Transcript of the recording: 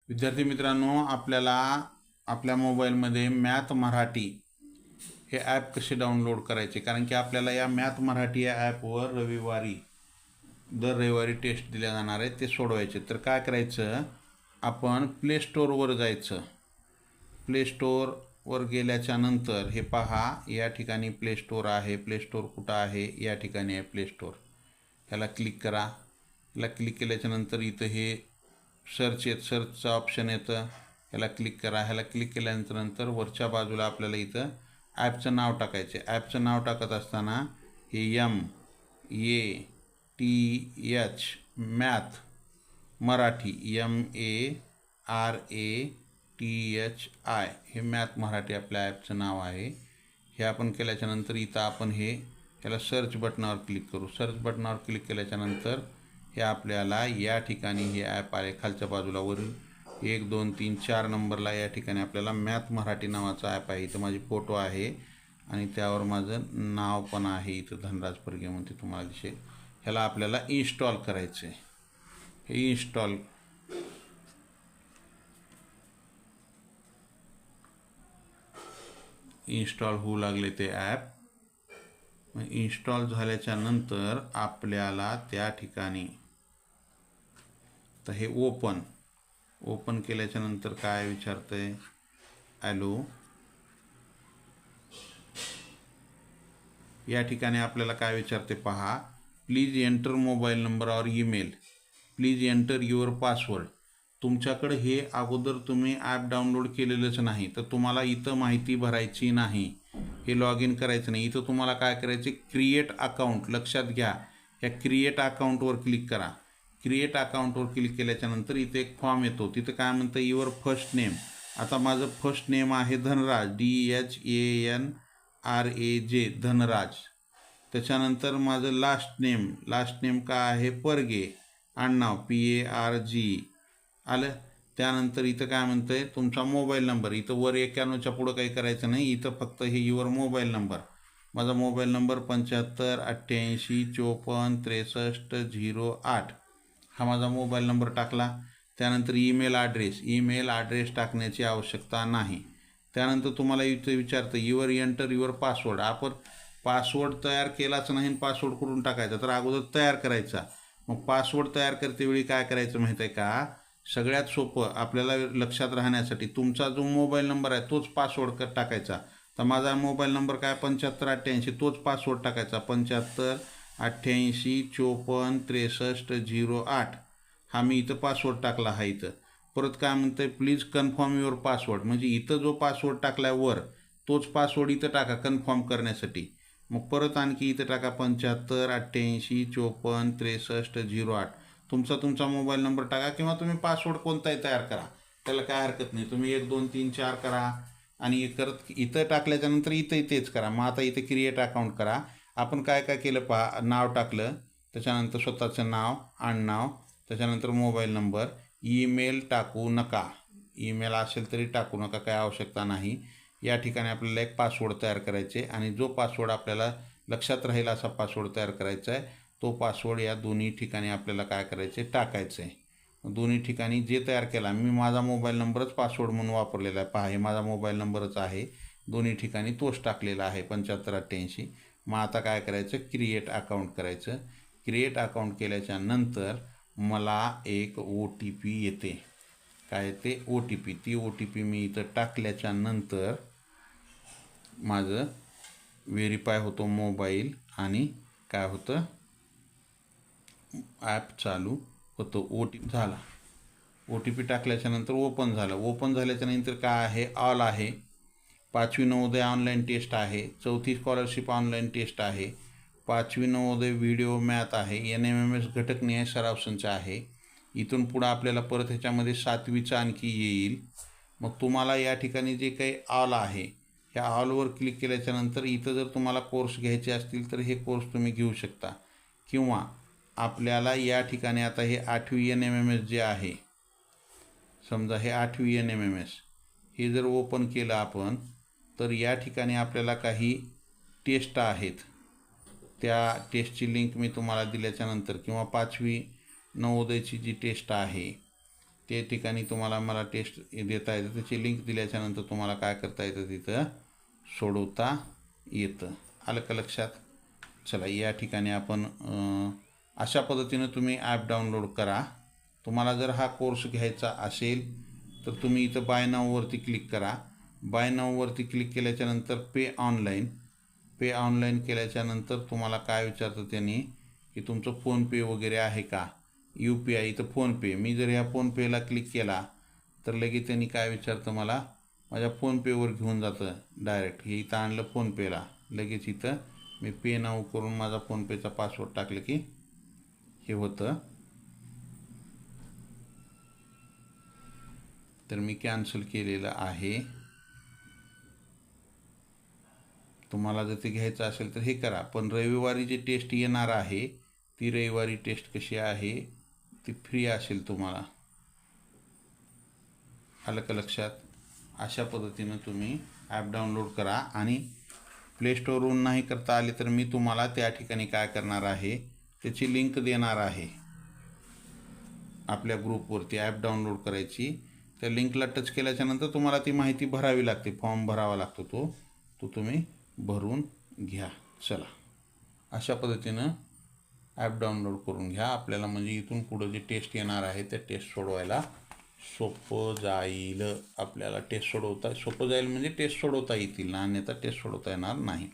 विद्यार्थी मित्रांनो, आपल्याला आपल्या मोबाईलमध्ये मॅथ मराठी हे ॲप कसे डाउनलोड करायचे, कारण की आपल्याला या मॅथ मराठी या ॲपवर दर रविवारी टेस्ट दिल्या जाणार आहे, ते सोडवायचे. तर काय करायचं, आपण प्ले स्टोअरवर जायचं. प्ले स्टोअरवर गेल्याच्या नंतर हे पहा, या ठिकाणी प्ले स्टोअर आहे. प्ले स्टोअर कुठं आहे? या ठिकाणी आहे प्ले स्टोअर. ह्याला क्लिक करा. ह्याला क्लिक केल्याच्या नंतर इथं हे सर्चचं ऑप्शन येतं. ह्याला क्लिक करा. ह्याला क्लिक केल्यानंतर वरच्या बाजूला आपल्याला इथं ॲपचं नाव टाकायचे. ॲपचं नाव टाकत असताना हे MATH मॅथ मराठी MARATHI हे मॅथ मराठी आपल्या ॲपचं नाव आहे. हे आपण केल्याच्यानंतर इथं आपण ह्याला सर्च बटनावर क्लिक करू. सर्च बटनावर क्लिक केल्याच्यानंतर हे आपल्याला या ठिकाणी हे ॲप आले. खालच्या बाजूला वरून 1 2 3 4 नंबरला या ठिकाणी आपल्याला मॅथ मराठी नावाचा ॲप आहे. इथं माझी फोटो आहे आणि त्यावर माझं नाव पण आहे. इथं धनराज परगे म्हणून ते तुम्हाला दिसेल. ह्याला आपल्याला इन्स्टॉल करायचं आहे. हे इन्स्टॉल होऊ लागले ते ॲप. इन्स्टॉल झाल्याच्या नंतर आपल्याला त्या ठिकाणी तर हे ओपन केल्याच्या नंतर काय विचारतंय, ॲलो. या ठिकाणी आपल्याला काय विचारते पहा, प्लीज एंटर मोबाईल नंबर और email, please enter your password. तुमच्याकडे हे अगोदर तुम्ही ॲप डाउनलोड केलेलंच नाही, तर तुम्हाला इथं माहिती भरायची नाही, हे लॉग इन करायचं नाही. इथं तुम्हाला काय करायचे, क्रिएट अकाउंट. लक्षात घ्या, या क्रिएट अकाउंटवर क्लिक करा. क्रिएट अकाउंटवर क्लिक केल्याच्यानंतर इथे एक फॉर्म येतो. तिथं काय म्हणतं, युअर फर्स्ट नेम. आता माझं फर्स्ट नेम आहे धनराज, DHANRAJ धनराज. त्याच्यानंतर माझं लास्ट नेम काय आहे, परगे, आडनाव PARG आलं. त्यानंतर इथं काय म्हणतं आहे, तुमचा मोबाईल नंबर. इथं वर 91च्या पुढं काही करायचं नाही, इथं फक्त हे युअर मोबाईल नंबर. माझा मोबाईल नंबर 75 88 54 63 08 हा माझा मोबाईल नंबर टाकला. त्यानंतर ईमेल ॲड्रेस टाकण्याची आवश्यकता नाही. त्यानंतर तुम्हाला इथं विचारतं युअर पासवर्ड. आपण पासवर्ड तयार केलाच नाही, पासवर्ड कुठून टाकायचा, तर अगोदर तयार करायचा. मग पासवर्ड तयार करतेवेळी काय करायचं माहीत आहे का, सगळ्यात सोपं आपल्याला लक्षात राहण्यासाठी तुमचा जो मोबाईल नंबर आहे तोच पासवर्ड टाकायचा. तर माझा मोबाईल नंबर काय 75 88 तोच पासवर्ड टाकायचा. 75 88 54 63 08 हा मी इथं पासवर्ड टाकला आहे. इथं परत काय म्हणतं आहे, प्लीज कन्फर्म युअर पासवर्ड. म्हणजे इथं जो पासवर्ड टाकला आहे वर तोच पासवर्ड इथं टाका कन्फर्म करण्यासाठी. मग परत आणखी इथं टाका 75 88 54 63 08. तुमचा मोबाईल नंबर टाका किंवा तुम्ही पासवर्ड कोणताही तयार करा, त्याला काय हरकत नाही. तुम्ही 1 2 3 4 करा आणि करत इथं टाकल्याच्यानंतर इथंही तेच करा. मग आता इथं क्रिएट अकाउंट करा. आपण काय केलं पहा, नाव टाकलं, त्याच्यानंतर स्वतःचं नाव, आडनाव, त्याच्यानंतर मोबाईल नंबर. ईमेल टाकू नका, ईमेल असेल तरी टाकू नका, काय आवश्यकता नाही. या ठिकाणी आपल्याला एक पासवर्ड तयार करायचे आणि जो पासवर्ड आपल्याला लक्षात राहील असा पासवर्ड तयार करायचा आहे. तो पासवर्ड या दोन्ही ठिकाणी आपल्याला काय करायचे, टाकायचं आहे. दोन्ही ठिकाणी जे तयार केला, मी माझा मोबाईल नंबरच पासवर्ड म्हणून वापरलेला आहे. पहा, हे माझा मोबाईल नंबरच आहे, दोन्ही ठिकाणी तोच टाकलेला आहे 75 88. मग आता काय करायचं, क्रिएट अकाउंट करायचं. क्रिएट अकाउंट केल्याच्या नंतर मला एक OTP येते. काय ते OTP, ती OTP मी इथं टाकल्याच्या नंतर माझं व्हेरीफाय होतो मोबाईल आणि काय होतं, ॲप चालू होतो. OTP झाला. OTP टाकल्याच्यानंतर ओपन झालं. ओपन झाल्याच्यानंतर काय आहे, ऑल आहे. 5वी नवोदय ऑनलाईन टेस्ट आहे. 4थी स्कॉलरशिप ऑनलाईन टेस्ट आहे. 5वी नवोदय व्हिडिओ मॅथ आहे. NMMS घटकनिहाय सराव संच आहे. इथून पुढं आपल्याला परत ह्याच्यामध्ये 7वीचं आणखी येईल. मग तुम्हाला या ठिकाणी जे काही ऑल आहे, ह्या ऑलवर क्लिक केल्याच्यानंतर इथं जर तुम्हाला कोर्स घ्यायचे असतील तर हे कोर्स तुम्ही घेऊ शकता. किंवा आपल्याला या ठिकाणी आता हे 8वी NMMS जे आहे, समजा हे 8वी NMMS हे जर ओपन केलं आपण, तर या ठिकाणी आपल्याला काही टेस्ट आहेत. त्या टेस्टची लिंक मी तुम्हाला दिल्याच्यानंतर, किंवा 5वी नवोदयची जी टेस्ट आहे ते ठिकाणी तुम्हाला मला टेस्ट देता येतं, त्याची लिंक दिल्याच्यानंतर तुम्हाला काय करता येतं, तिथं सोडवता येतं. आलं का लक्षात? चला, या ठिकाणी आपण अशा पद्धतीनं तुम्ही ॲप डाउनलोड करा. तुम्हाला जर हा कोर्स घ्यायचा असेल तर तुम्ही इथं बाय नाववरती क्लिक करा. बाय नाववरती क्लिक केल्याच्यानंतर पे ऑनलाईन केल्याच्यानंतर तुम्हाला काय विचारतं त्यांनी, की तुमचं फोनपे वगैरे आहे का, UPI. इथं फोनपे, मी जर ह्या फोनपेला क्लिक केला तर लगेच त्यांनी काय विचारतं, मला माझ्या फोनपेवर घेऊन जातं डायरेक्ट. हे इथं आणलं फोनपेला, लगेच इथं मी पे नाव करून माझा फोनपेचा पासवर्ड टाकलं की हे होतं. तर मी कॅन्सल केलेलं आहे. तुम्हाला जर ते घ्यायचं असेल तर हे करा. पण रविवारी जी टेस्ट येणार आहे ती रविवारी टेस्ट कशी आहे, ती फ्री असेल तुम्हाला. आलं का लक्षात? अशा पद्धतीनं तुम्ही ॲप डाउनलोड करा. आणि प्ले स्टोअरवरून नाही करता आले तर मी तुम्हाला त्या ठिकाणी काय करणार आहे, त्याची लिंक देणार आहे आपल्या ग्रुपवरती. ॲप डाउनलोड करायची, त्या लिंकला टच केल्याच्यानंतर तुम्हाला ती माहिती भरावी लागते, फॉर्म भरावा लागतो, तो तुम्ही भरून घ्या. चला, अशा पद्धतीनं ॲप डाउनलोड करून घ्या. आपल्याला म्हणजे इथून पुढं जे टेस्ट येणार आहे त्या टेस्ट सोडवायला सोपं जाईल. आपल्याला टेस्ट सोडवता सोपं जाईल, म्हणजे टेस्ट सोडवता येतील ना, अन्यथा टेस्ट सोडवता येणार नाही.